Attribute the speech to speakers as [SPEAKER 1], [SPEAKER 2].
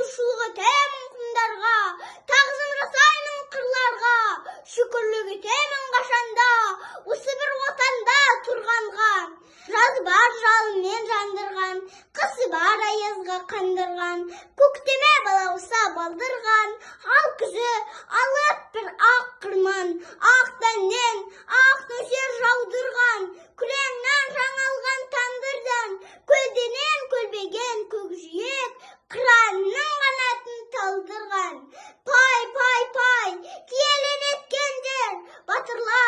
[SPEAKER 1] құлшылық етемін құмдарға, тағзым жасаймын қырларға, шүкірлік етемін қашанда, осы бір отанда тұрғанға. Жазы бар жалынмен жандырған, қысы бар аязға қандырған, көктеме балауса балдырған, ал күзі алып бір ақ қырман, ақ тәннен ақ нөсер жаудырған, күреңнен жаңалған тандырдан, көлденең көлбеген көкжиек, қыранның қанатын талдырған. Пай, пай, пай, киелі неткендер, батырлар